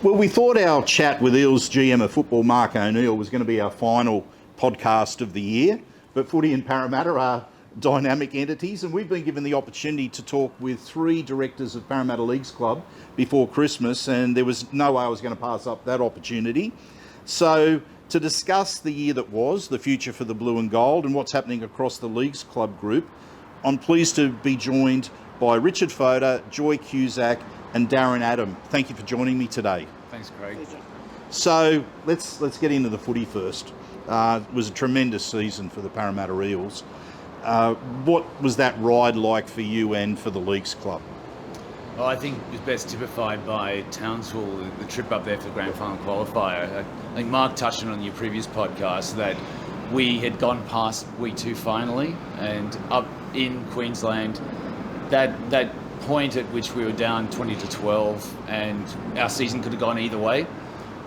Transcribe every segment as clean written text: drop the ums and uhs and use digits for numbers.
Well, we thought our chat with Eels GM of football, Mark O'Neill, was going to be our final podcast of the year, but footy and Parramatta are dynamic entities, and we've been given the opportunity to talk with 3 directors of Parramatta Leagues Club before Christmas, and there was no way I was going to pass up that opportunity. So to discuss the year that was, the future for the Blue and Gold, and what's happening across the Leagues Club group, I'm pleased to be joined by Richard Foda, Joy Cusack and Darren Adam. Thank you for joining me today. Thanks, Craig. So let's get into the footy first. It was a tremendous season for the Parramatta Eels. What was that ride like for you and for the Leagues Club? Well, I think it's best typified by Townsville, the trip up there for the grand final qualifier. I think Mark touched on your previous podcast that we had gone past week 2 finally, and up in Queensland, that point at which we were down 20-12, and our season could have gone either way.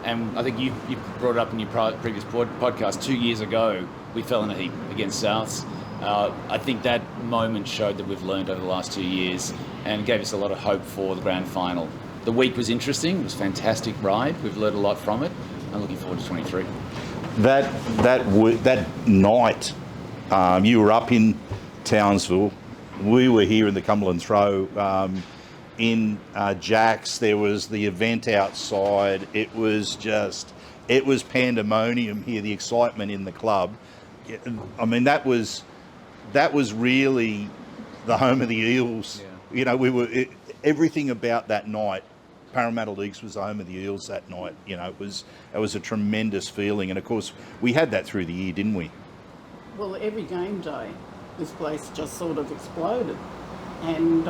And I think you brought it up in your previous podcast 2 years ago. We fell in a heap against Souths. I think that moment showed that we've learned over the last 2 years and gave us a lot of hope for the grand final. The week was interesting. It was a fantastic ride. We've learned a lot from it. I'm looking forward to 23. That night, you were up in Townsville. We were here in the Cumberland Throw. In Jack's, there was the event outside. It was pandemonium here, the excitement in the club. I mean, that was really the home of the Eels. Yeah. You know, everything about that night, Parramatta Leagues was the home of the Eels that night. You know, it was a tremendous feeling. And of course, we had that through the year, didn't we? Well, every game day, this place just sort of exploded. And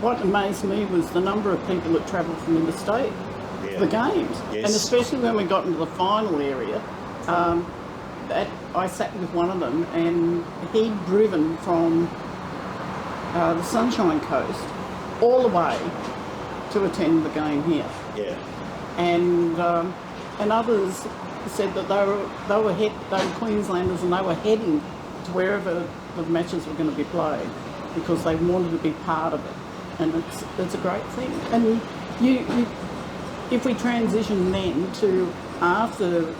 what amazed me was the number of people that travelled from interstate for the games. Yes. And especially when we got into the final area, I sat with one of them, and he'd driven from the Sunshine Coast all the way to attend the game here. Yeah. And others said that they were Queenslanders, and they were heading to wherever the matches were going to be played because they wanted to be part of it. And it's a great thing. And if we transition then to after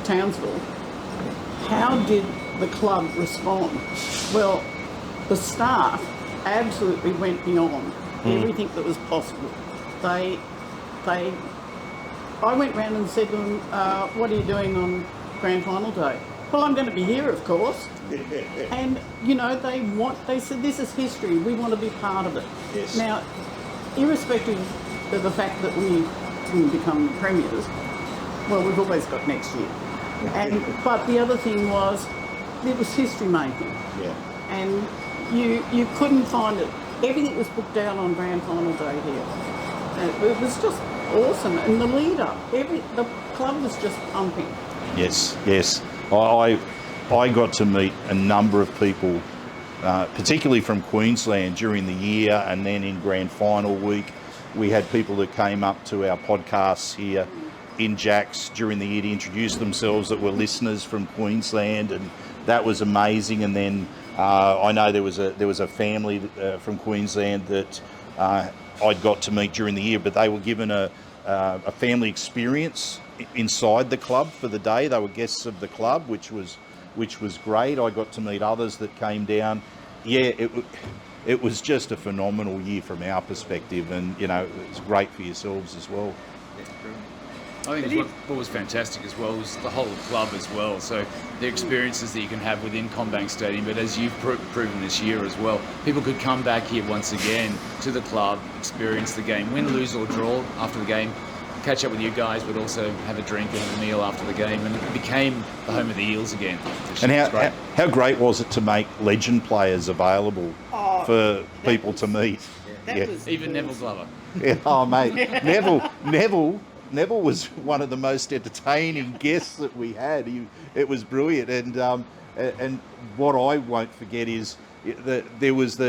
Townsville, how did the club respond? Well, the staff absolutely went beyond everything that was possible. I went round and said to them, what are you doing on grand final day? Well, I'm going to be here, of course. And, you know, they said, this is history, we want to be part of it. Yes. Now, irrespective of the fact that we didn't become premiers, well, we've always got next year. But the other thing was, it was history making. Yeah. And you couldn't find it. Everything was booked out on grand final day here. And it was just awesome. And the lead up, the club was just pumping. Yes. I got to meet a number of people, particularly from Queensland during the year, and then in grand final week, we had people that came up to our podcasts here in Jack's during the year to introduce themselves that were listeners from Queensland, and that was amazing. And then I know there was a family from Queensland that I'd got to meet during the year, but they were given a family experience inside the club for the day. They were guests of the club, which was great. I got to meet others that came down. Yeah, it was just a phenomenal year from our perspective, and you know, it's great for yourselves as well. I think what was fantastic as well was the whole club as well. So the experiences that you can have within CommBank Stadium, but as you've proven this year as well, people could come back here once again to the club, experience the game, win, lose or draw after the game, catch up with you guys, but also have a drink and have a meal after the game, and it became the home of the Eels again. And how great was it to make legend players available for people to meet? Even Neville Glover. Yeah, oh mate, Neville was one of the most entertaining guests that we had. It was brilliant, and what I won't forget is that there was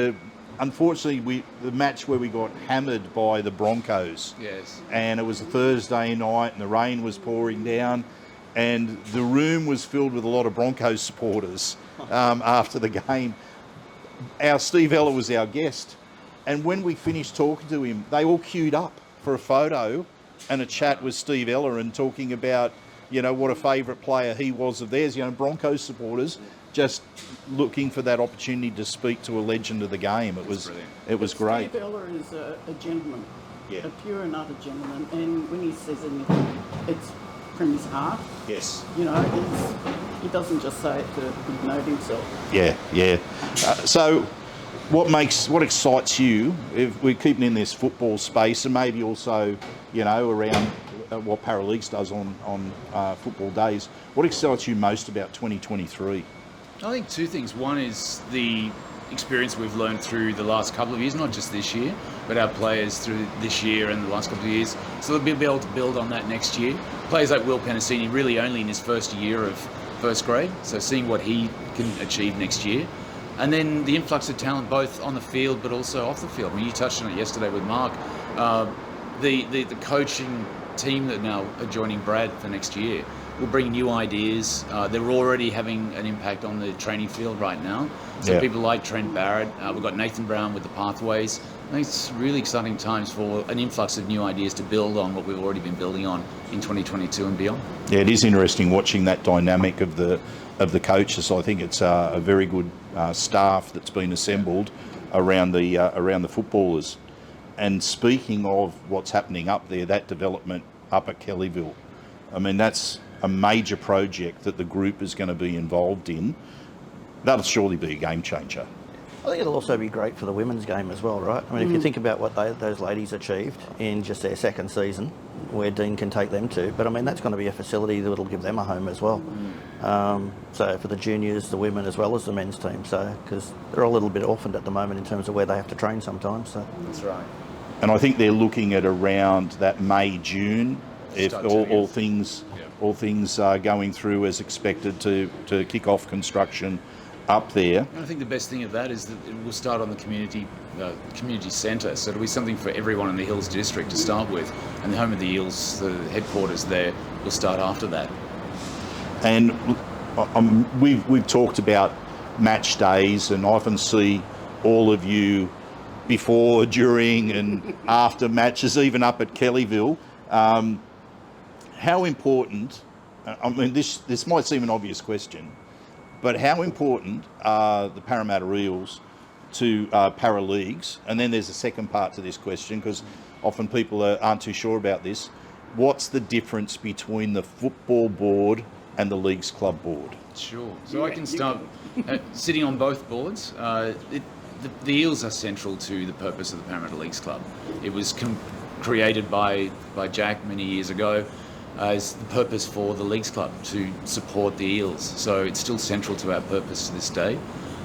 unfortunately the match where we got hammered by the Broncos. Yes. And it was a Thursday night, and the rain was pouring down, and the room was filled with a lot of Broncos supporters after the game. Our Steve Ella was our guest, and when we finished talking to him, they all queued up for a photo and a chat with Steve Eller and talking about, you know, what a favourite player he was of theirs. You know, Broncos supporters just looking for that opportunity to speak to a legend of the game. It was great. Steve Eller is a gentleman, Yeah. a pure and utter gentleman, and when he says anything, it's from his heart. Yes. You know, he doesn't just say it to promote himself. Yeah. So what excites you, if we're keeping in this football space, and maybe also, you know, around what Parra Leagues does on football days, what excites you most about 2023? I think two things. One is the experience we've learned through the last couple of years, not just this year, but our players through this year and the last couple of years. So they'll be able to build on that next year. Players like Will Penasini really only in his first year of first grade, so seeing what he can achieve next year. And then the influx of talent both on the field but also off the field. I mean, you touched on it yesterday with Mark. The coaching team that now are joining Brad for next year will bring new ideas. They're already having an impact on the training field right now. So people like Trent Barrett. We've got Nathan Brown with the Pathways. I think it's really exciting times for an influx of new ideas to build on what we've already been building on in 2022 and beyond. Yeah, it is interesting watching that dynamic of the coaches. I think it's a very good staff that's been assembled around the footballers. And speaking of what's happening up there, that development up at Kellyville, I mean, that's a major project that the group is going to be involved in. That'll surely be a game changer. I think it'll also be great for the women's game as well, right? I mean, if you think about what those ladies achieved in just their second season, where Dean can take them to, but I mean, that's going to be a facility that'll give them a home as well. So for the juniors, the women, as well as the men's team, so because they're a little bit orphaned at the moment in terms of where they have to train sometimes. So that's right. And I think they're looking at around that May, June, if all things are going through as expected to kick off construction up there. And I think the best thing of that is that it will start on the community centre, so it'll be something for everyone in the Hills district to start with, and the home of the Eels, the headquarters there, will start after that. And we've talked about match days, and I often see all of you before, during and after matches, even up at Kellyville. How important, I mean, this might seem an obvious question, but how important are the Parramatta Eels to Parra Leagues? And then there's a second part to this question, because often people aren't too sure about this. What's the difference between the football board and the Leagues Club board? Sure. So I can start sitting on both boards. The Eels are central to the purpose of the Parramatta Leagues Club. It was created by Jack many years ago as the purpose for the Leagues Club, to support the Eels. So it's still central to our purpose to this day.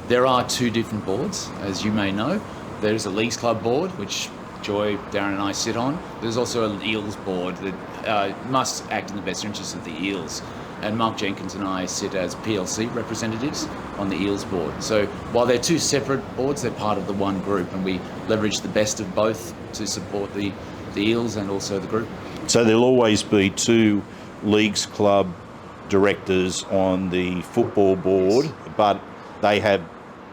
There are two different boards, as you may know. There's a Leagues Club board, which Joy, Darren and I sit on. There's also an Eels board that must act in the best interests of the Eels. And Mark Jenkins and I sit as PLC representatives on the Eels board. So while they're two separate boards, they're part of the one group, and we leverage the best of both to support the Eels and also the group. So there'll always be two Leagues Club directors on the football board, yes, but they have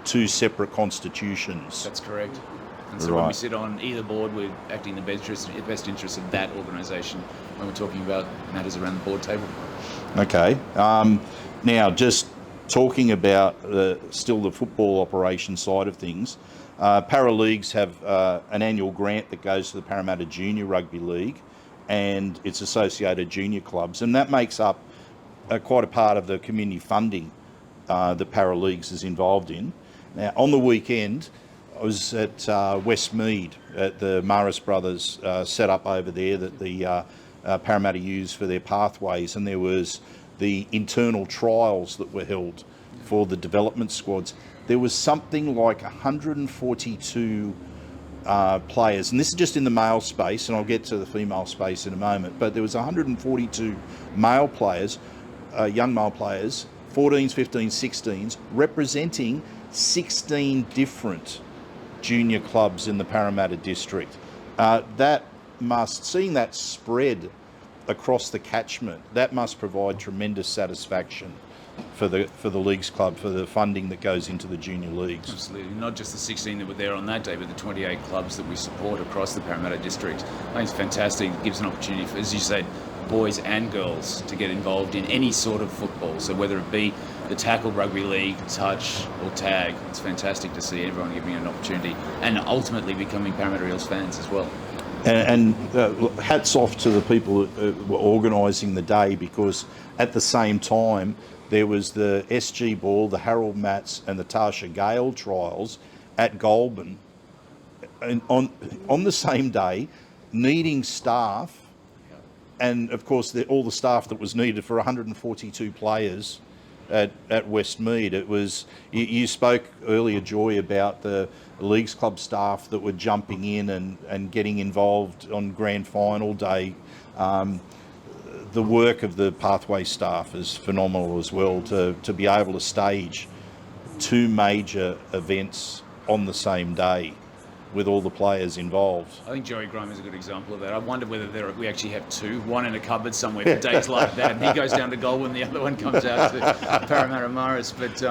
two separate constitutions. That's correct. And so when we sit on either board, we're acting in the best interest of that organisation when we're talking about matters around the board table. Okay. Now, just talking about still the football operation side of things, Parra Leagues have an annual grant that goes to the Parramatta Junior Rugby League and its associated junior clubs, and that makes up quite a part of the community funding that Parra Leagues is involved in. Now, on the weekend, I was at Westmead at the Maris Brothers set up over there that the Parramatta use for their pathways, and there was the internal trials that were held for the development squads. There was something like 142 players, and this is just in the male space, and I'll get to the female space in a moment, but there was 142 male players, young male players, 14s, 15s, 16s, representing 16 different junior clubs in the Parramatta district. Seeing that spread across the catchment, that must provide tremendous satisfaction for the leagues club, for the funding that goes into the junior leagues. Absolutely, not just the 16 that were there on that day, but the 28 clubs that we support across the Parramatta district. I think it's fantastic. It gives an opportunity for, as you said, boys and girls to get involved in any sort of football. So whether it be the tackle, rugby league, touch or tag, it's fantastic to see everyone giving an opportunity and ultimately becoming Parramatta Eels fans as well. And hats off to the people that were organising the day, because at the same time there was the SG Ball, the Harold Matts and the Tasha Gale trials at Goulburn, and on the same day, needing staff, and of course all the staff that was needed for 142 players at Westmead. It was, you spoke earlier, Joy, about the Leagues Club staff that were jumping in and getting involved on grand final day. The work of the Pathway staff is phenomenal as well, to be able to stage 2 major events on the same day with all the players involved. I think Joey Grime is a good example of that. I wonder whether we actually have 2, one in a cupboard somewhere for days like that, and he goes down to Goulburn, the other one comes out to Parramatta Morris. But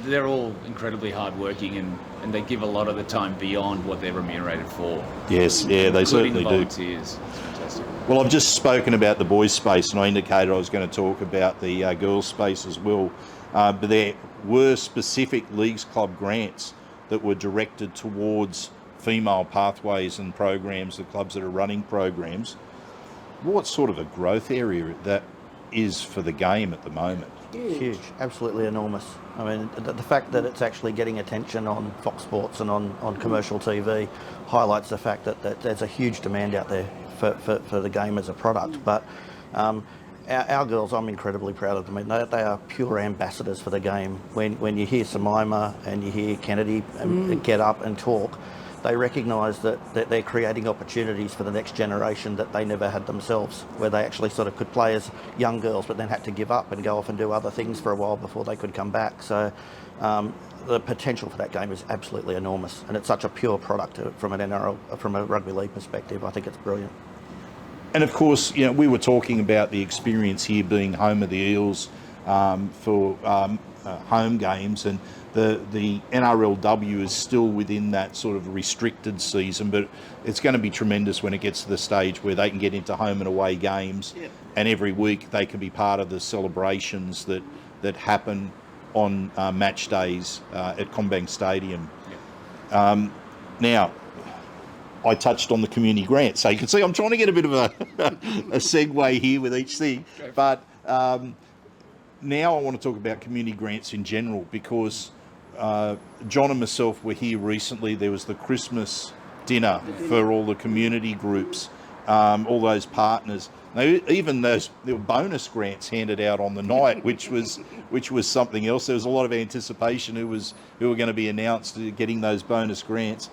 they're all incredibly hardworking, and they give a lot of the time beyond what they're remunerated for. Yes, yeah, they certainly the do. volunteers. It's fantastic. Well, I've just spoken about the boys' space, and I indicated I was going to talk about the girls' space as well. But there were specific Leagues Club grants that were directed towards female pathways and programs, the clubs that are running programs. What sort of a growth area that is for the game at the moment? Huge, absolutely enormous. I mean, the fact that it's actually getting attention on Fox Sports and on commercial TV highlights the fact that there's a huge demand out there for the game as a product. But our girls, I'm incredibly proud of them. I mean, they are pure ambassadors for the game. When you hear Samima and you hear Kennedy get up and talk, they recognise that they're creating opportunities for the next generation that they never had themselves, where they actually sort of could play as young girls but then had to give up and go off and do other things for a while before they could come back. So the potential for that game is absolutely enormous, and it's such a pure product from an NRL, from a rugby league perspective. I think it's brilliant. And of course, you know, we were talking about the experience here being home of the Eels for home games, and the NRLW is still within that sort of restricted season, but it's going to be tremendous when it gets to the stage where they can get into home and away games. Yep. And every week they can be part of the celebrations that happen on match days at CommBank Stadium. Yep. Now, I touched on the community grant, so you can see I'm trying to get a bit of a segue here with each thing, but now I want to talk about community grants in general, because John and myself were here recently. There was the Christmas dinner for all the community groups, all those partners. Now, even there were bonus grants handed out on the night, which was something else. There was a lot of anticipation who were going to be announced getting those bonus grants.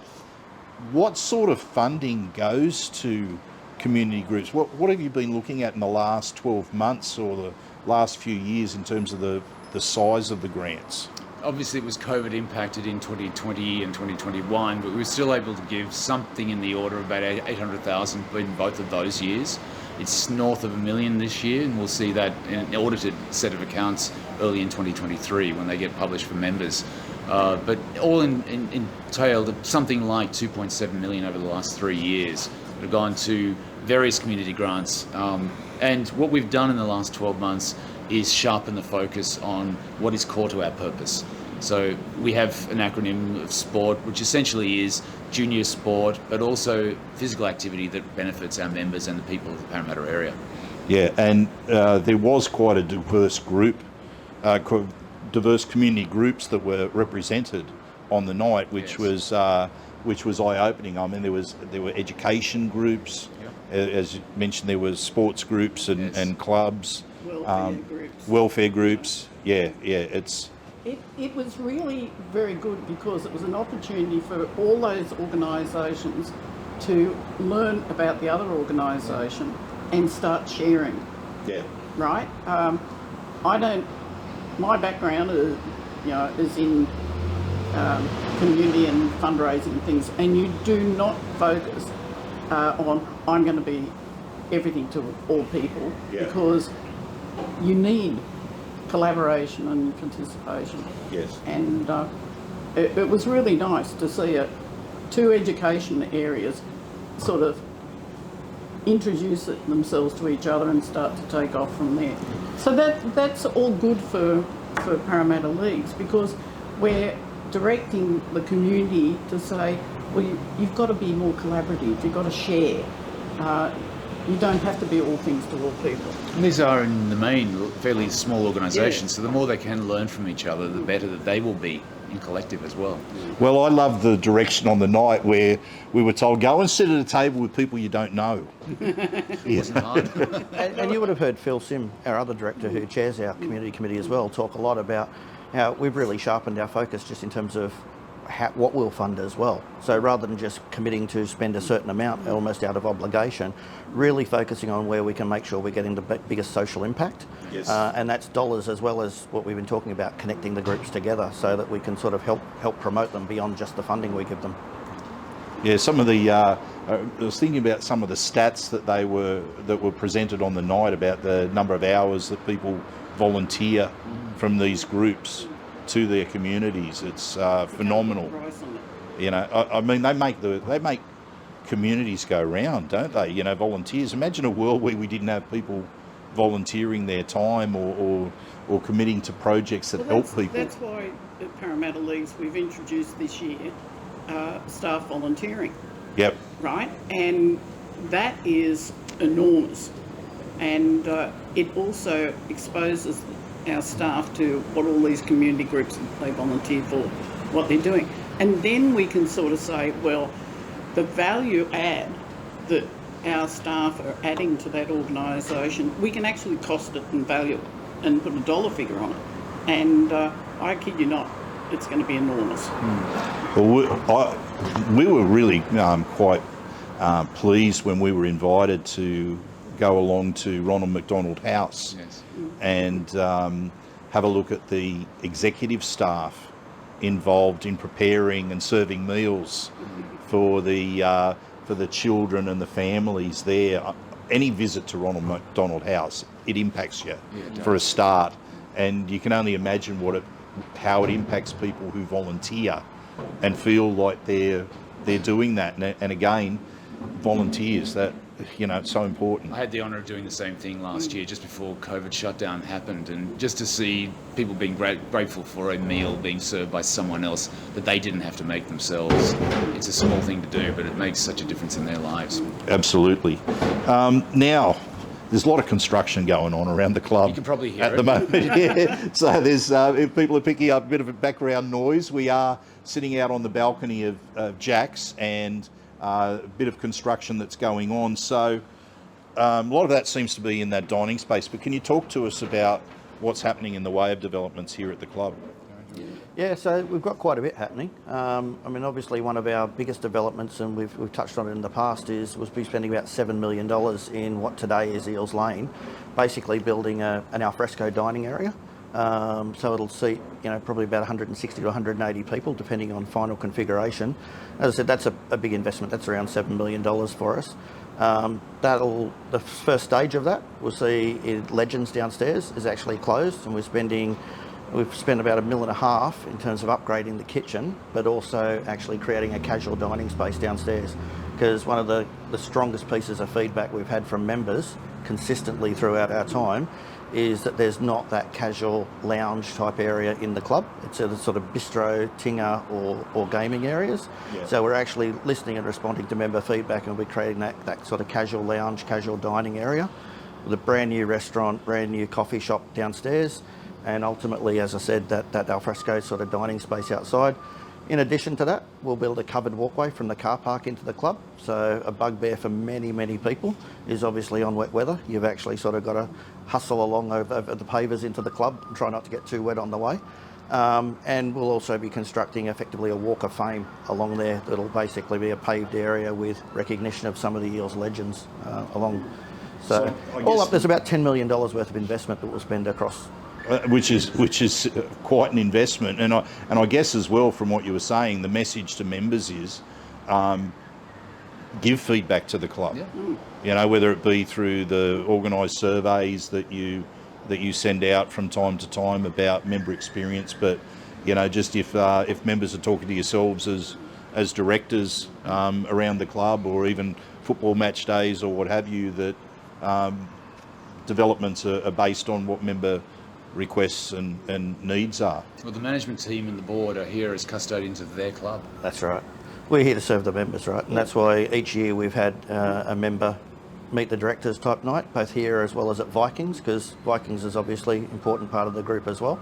What sort of funding goes to community groups? What have you been looking at in the last 12 months or the last few years in terms of the size of the grants? Obviously, it was COVID impacted in 2020 and 2021, but we were still able to give something in the order of about 800,000 in both of those years. It's north of $1 million this year, and we'll see that in an audited set of accounts early in 2023 when they get published for members. But all entailed something like 2.7 million over the last 3 years that have gone to various community grants. And what we've done in the last 12 months is sharpen the focus on what is core to our purpose. So we have an acronym of SPORT, which essentially is junior sport, but also physical activity that benefits our members and the people of the Parramatta area. Yeah, and there was quite a diverse group, diverse community groups that were represented on the night, which was eye-opening. I mean, there were education groups, as you mentioned, there were sports groups and clubs, welfare groups. It was really very good, because it was an opportunity for all those organisations to learn about the other organisation and start sharing. Yeah. Right. My background is in community and fundraising things, and you do not focus on I'm going to be everything to all people, because you need collaboration and participation. Yes. And it was really nice to see two education areas sort of introduce themselves to each other and start to take off from there. So that's all good for Parramatta Leagues, because we're directing the community to say, well, you've got to be more collaborative, you've got to share. You don't have to be all things to all people. And these are, in the main, fairly small organisations, so the more they can learn from each other, the better that they will be in collective as well. Well, I love the direction on the night where we were told, go and sit at a table with people you don't know. It wasn't hard. And you would have heard Phil Sim, our other director who chairs our community committee as well, talk a lot about how we've really sharpened our focus just in terms of what we'll fund as well. So rather than just committing to spend a certain amount almost out of obligation, really focusing on where we can make sure we're getting the biggest social impact. Yes. And that's dollars, as well as what we've been talking about, connecting the groups together so that we can sort of help promote them beyond just the funding we give them. Yeah, some of the I was thinking about some of the stats that were presented on the night about the number of hours that people volunteer from these groups to their communities. It's phenomenal. You know, I mean, they make communities go round, don't they? You know, volunteers. Imagine a world where we didn't have people volunteering their time or committing to projects that help people. That's why at Parramatta Leagues we've introduced this year staff volunteering. Yep. Right, and that is enormous, and it also exposes our staff to what all these community groups they volunteer for, what they're doing. And then we can sort of say, well, the value add that our staff are adding to that organisation, we can actually cost it and value it and put a dollar figure on it. And I kid you not, it's going to be enormous. Well, we were really quite pleased when we were invited to go along to Ronald McDonald House. Yes. And have a look at the executive staff involved in preparing and serving meals for the children and the families there. Any visit to Ronald McDonald House, it impacts you for a start, and you can only imagine how it impacts people who volunteer and feel like they're doing that. And again, volunteers, that, you know, it's so important. I had the honour of doing the same thing last year, just before COVID shutdown happened, and just to see people being grateful for a meal being served by someone else that they didn't have to make themselves. It's a small thing to do, but it makes such a difference in their lives. Absolutely. Now, there's a lot of construction going on around the club. You can probably hear at the moment. Yeah. So there's if people are picking up a bit of a background noise, we are sitting out on the balcony of Jack's, and a bit of construction that's going on. So a lot of that seems to be in that dining space. But can you talk to us about what's happening in the way of developments here at the club? Yeah, so we've got quite a bit happening. I mean, obviously one of our biggest developments, and we've touched on it in the past, was we're spending about $7 million in what today is Eels Lane, basically building an alfresco dining area. So it'll seat, you know, probably about 160 to 180 people, depending on final configuration. As I said, that's a big investment. That's around $7 million for us. The first stage of that, we'll see Legends downstairs is actually closed, and we've spent about $1.5 million in terms of upgrading the kitchen, but also actually creating a casual dining space downstairs. Because one of the strongest pieces of feedback we've had from members consistently throughout our time is that there's not that casual lounge type area in the club. It's a sort of bistro, tinger or gaming areas. Yeah. So we're actually listening and responding to member feedback, and we're creating that sort of casual lounge, casual dining area with a brand new restaurant, brand new coffee shop downstairs, and ultimately, as I said, that alfresco sort of dining space outside. In addition to that, we'll build a covered walkway from the car park into the club. So a bugbear for many, many people is obviously on wet weather. You've actually sort of got to hustle along over the pavers into the club and try not to get too wet on the way. And we'll also be constructing effectively a walk of fame along there that'll basically be a paved area with recognition of some of the Eels legends along. So all up, there's about $10 million worth of investment that we'll spend across. Which is quite an investment, and I guess as well, from what you were saying, the message to members is give feedback to the club. Yeah. You know, whether it be through the organised surveys that you that you send out from time to time about member experience, but just if members are talking to yourselves as directors around the club, or even football match days or what have you, that developments are based on what member requests and needs are. Well, the management team and the board are here as custodians of their club. That's right. We're here to serve the members, right? And that's why each year we've had a member meet the directors type night, both here as well as at Vikings, because Vikings is obviously an important part of the group as well.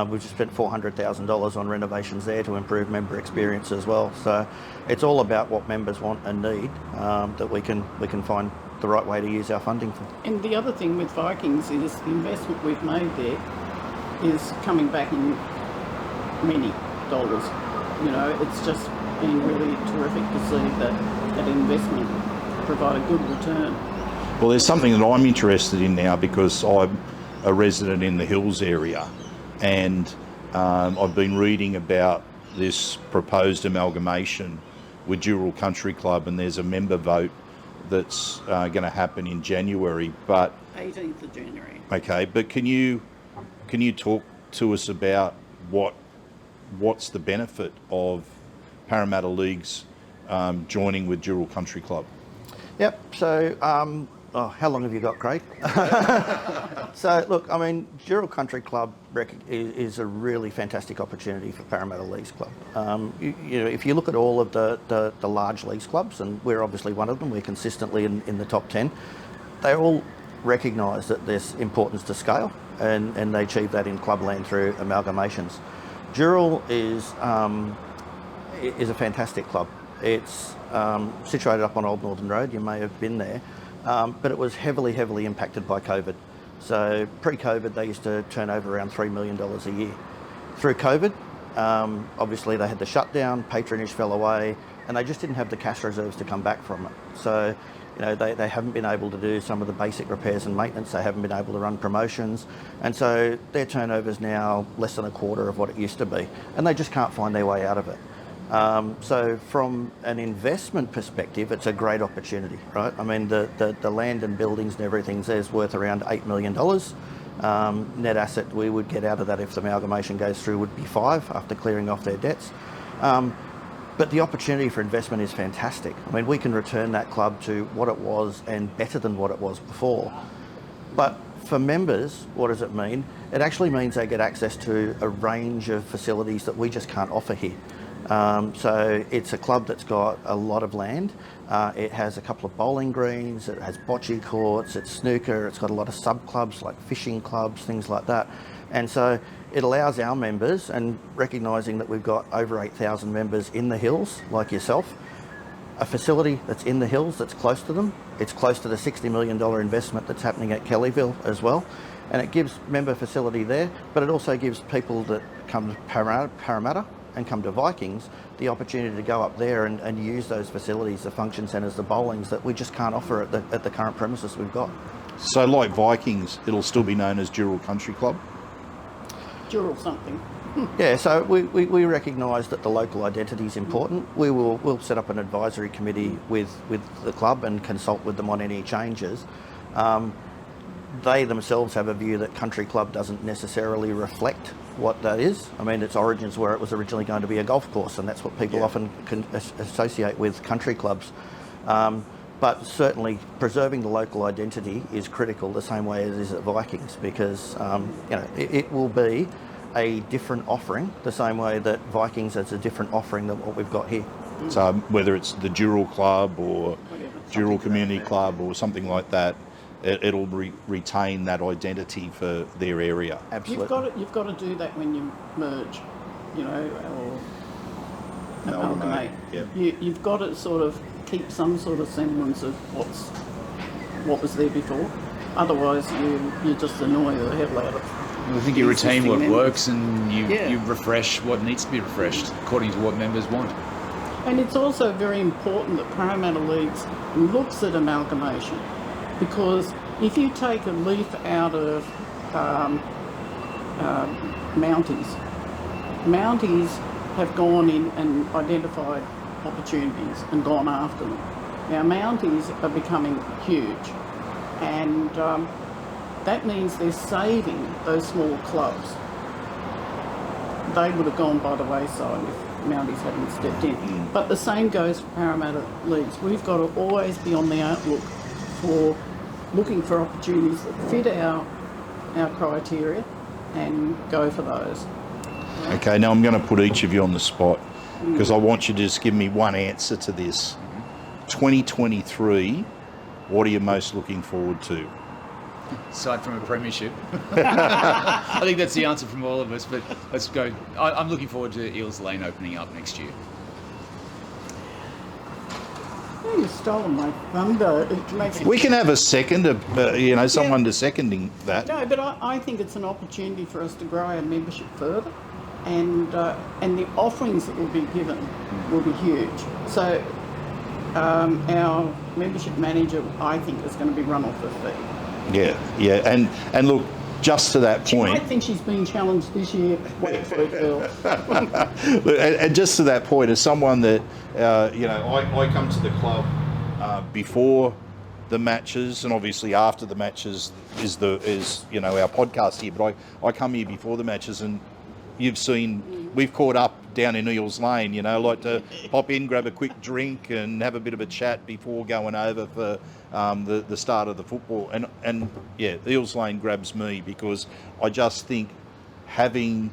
We've just spent $400,000 on renovations there to improve member experience as well. So it's all about what members want and need, that we can find the right way to use our funding for. And the other thing with Vikings is the investment we've made there is coming back in many dollars. It's just been really terrific to see that investment provide a good return. Well, there's something that I'm interested in now, because I'm a resident in the Hills area, and I've been reading about this proposed amalgamation with Dural Country Club, and there's a member vote that's going to happen in January. But 18th of January. Okay, but can you talk to us about what's the benefit of Parramatta Leagues joining with Dural Country Club? Yep. So, how long have you got, Craig? So, look, Dural Country Club is a really fantastic opportunity for Parramatta Leagues Club. If you look at all of the large leagues clubs, and we're obviously one of them, we're consistently in the top 10, they all recognise that there's importance to scale, and they achieve that in clubland through amalgamations. Dural is a fantastic club. It's situated up on Old Northern Road. You may have been there, but it was heavily impacted by COVID. So pre-COVID, they used to turn over around $3 million a year. Through COVID, obviously they had the shutdown, patronage fell away, and they just didn't have the cash reserves to come back from it. So, they haven't been able to do some of the basic repairs and maintenance. They haven't been able to run promotions. And so their turnover is now less than a quarter of what it used to be. And they just can't find their way out of it. So from an investment perspective, it's a great opportunity, right? The land and buildings and everything there's worth around $8 million. Net asset we would get out of that if the amalgamation goes through would be $5 million after clearing off their debts. But the opportunity for investment is fantastic. We can return that club to what it was and better than what it was before. But for members, what does it mean? It actually means they get access to a range of facilities that we just can't offer here. So it's a club that's got a lot of land. It has a couple of bowling greens, it has bocce courts, it's snooker, it's got a lot of sub-clubs like fishing clubs, things like that. And so it allows our members, and recognising that we've got over 8,000 members in the hills, like yourself, a facility that's in the hills that's close to them. It's close to the $60 million investment that's happening at Kellyville as well. And it gives member facility there, but it also gives people that come to Parramatta and come to Vikings the opportunity to go up there and use those facilities, the function centres, the bowlings that we just can't offer at the current premises we've got. So like Vikings, it'll still be known as Dural Country Club? Dural something. Yeah, so we recognise that the local identity is important. We'll set up an advisory committee with the club and consult with them on any changes. They themselves have a view that country club doesn't necessarily reflect what that is. Its origins were it was originally going to be a golf course, and that's what people often can associate with country clubs. But certainly preserving the local identity is critical, the same way as it is at Vikings, because it will be a different offering, the same way that Vikings is a different offering than what we've got here. So whether it's the Dural Club or Dural Community Club or something like that, it'll retain that identity for their area. Absolutely. You've got to do that when you merge, or amalgamate. Yep. You've got to sort of keep some sort of semblance of what was there before. Otherwise, you just annoy the hell out of. I think you retain what works, and you refresh what needs to be refreshed according to what members want. And it's also very important that Parramatta Leagues looks at amalgamation, because if you take a leaf out of Mounties have gone in and identified opportunities and gone after them. Now Mounties are becoming huge, and that means they're saving those small clubs. They would have gone by the wayside if Mounties hadn't stepped in. But the same goes for Parramatta Leagues. We've got to always be on the outlook for looking for opportunities that fit our criteria and go for those. Okay, now I'm going to put each of you on the spot because I want you to just give me one answer to this. 2023, what are you most looking forward to? Aside from a premiership. I think that's the answer from all of us, but let's go. I'm looking forward to Eels Lane opening up next year. Oh, you've stolen my thunder. It makes We can have a second, someone to seconding that. No, but I think it's an opportunity for us to grow our membership further, and the offerings that will be given will be huge. So our membership manager, I think, is going to be run off the fee. Yeah, and look, just to that point. I think she's been challenged this year. Wait for it, girl. And just to that point, as someone that I come to the club before the matches, and obviously after the matches is our podcast here. But I come here before the matches, and you've seen we've caught up down in Eels Lane. Like to pop in, grab a quick drink, and have a bit of a chat before going over for the start of the football. And Eels Lane grabs me because I just think having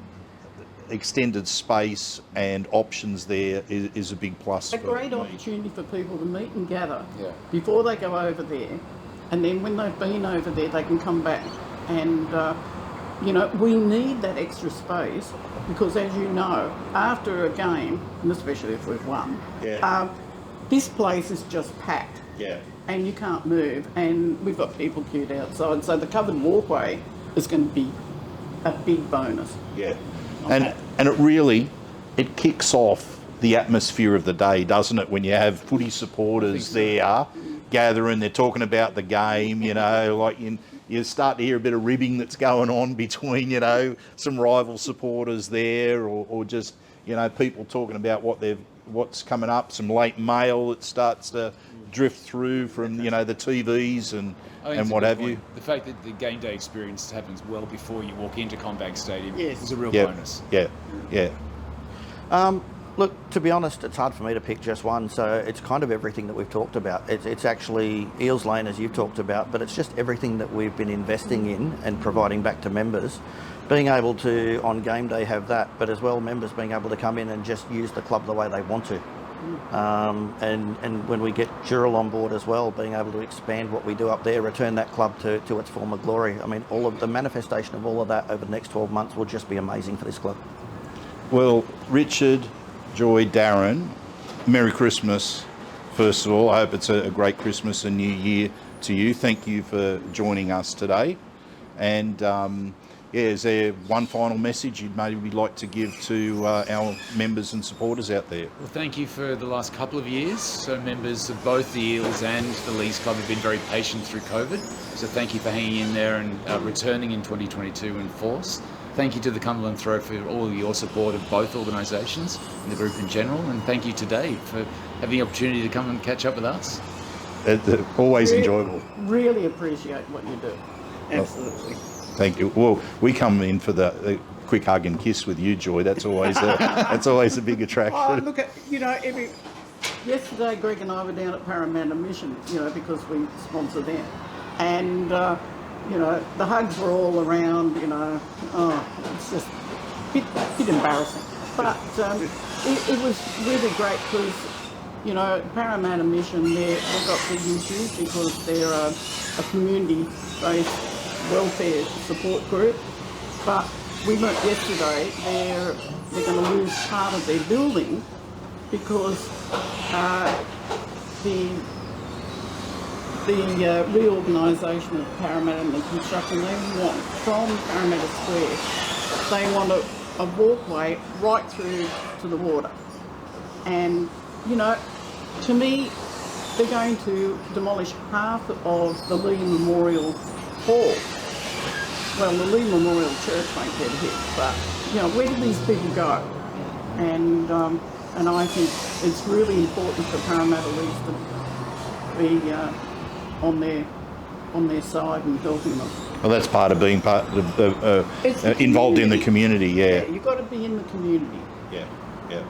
extended space and options there is a big plus. A for great me. opportunity for people to meet and gather before they go over there, and then when they've been over there, they can come back. And we need that extra space because, as you know, after a game, and especially if we've won, this place is just packed. Yeah. And you can't move, and we've got people queued outside, so the covered walkway is going to be a big bonus. Yeah. And it kicks off the atmosphere of the day, doesn't it? When you have footy supporters there gathering, they're talking about the game, like you start to hear a bit of ribbing that's going on between, some rival supporters there, or just, people talking about what's coming up, some late mail that starts to drift through from, the TVs and what have you. The fact that the game day experience happens well before you walk into CommBank Stadium is a real bonus. Yeah. Look, to be honest, it's hard for me to pick just one, so it's kind of everything that we've talked about. It's actually Eels Lane, as you've talked about, but it's just everything that we've been investing in and providing back to members. Being able to, on game day, have that, but as well, members being able to come in and just use the club the way they want to. And when we get Dural on board as well, being able to expand what we do up there, return that club to its former glory. I mean, all of the manifestation of all of that over the next 12 months will just be amazing for this club. Well, Richard, Joy, Darren, Merry Christmas, first of all. I hope it's a great Christmas and New Year to you. Thank you for joining us today. And is there one final message you'd maybe like to give to our members and supporters out there? Well, thank you for the last couple of years. So members of both the Eels and the Leagues Club have been very patient through COVID. So thank you for hanging in there and returning in 2022 in force. Thank you to the Cumberland Throw for all of your support of both organisations and the group in general. And thank you today for having the opportunity to come and catch up with us. Always enjoyable. Really appreciate what you do. Absolutely. Thank you. Well, we come in for the quick hug and kiss with you, Joy. That's always a big attraction. Oh, look at yesterday Greg and I were down at Parramatta Mission, because we sponsor them, and the hugs were all around. It's just a bit embarrassing, but it was really great because Parramatta Mission they've got big issues because they're a community-based welfare support group, but we learnt yesterday they're going to lose part of their building because the reorganisation of Parramatta and the construction, they want from Parramatta Square, they want a walkway right through to the water, and to me they're going to demolish half of the Lee Memorial Hall. Well, the Lee Memorial Church won't get hit, but where do these people go? And I think it's really important for Parramatta Leagues to be on their side and helping them. Well, that's part of being It's the involved in the community. community. Yeah. You've got to be in the community. Yeah. Yeah.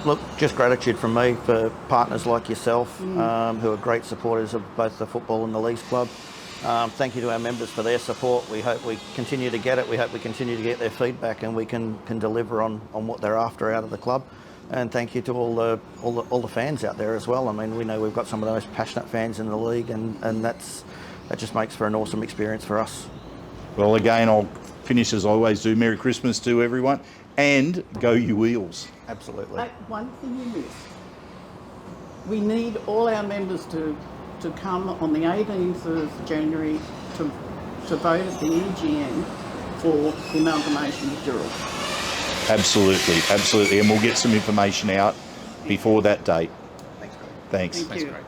Look, just gratitude from me for partners like yourself, who are great supporters of both the football and the Leagues Club. Thank you to our members for their support. We hope we continue to get it. We hope we continue to get their feedback, and we can deliver on what they're after out of the club. And thank you to all the fans out there as well. I mean, we know we've got some of the most passionate fans in the league, and that just makes for an awesome experience for us. Well, again, I'll finish as I always do. Merry Christmas to everyone, and go you Eels. Absolutely. One thing you miss. We need all our members to come on the 18th of January to vote at the EGM for the amalgamation of Dural. Absolutely, absolutely. And we'll get some information out before that date. Thanks, Greg. Thanks. Thank you. Great.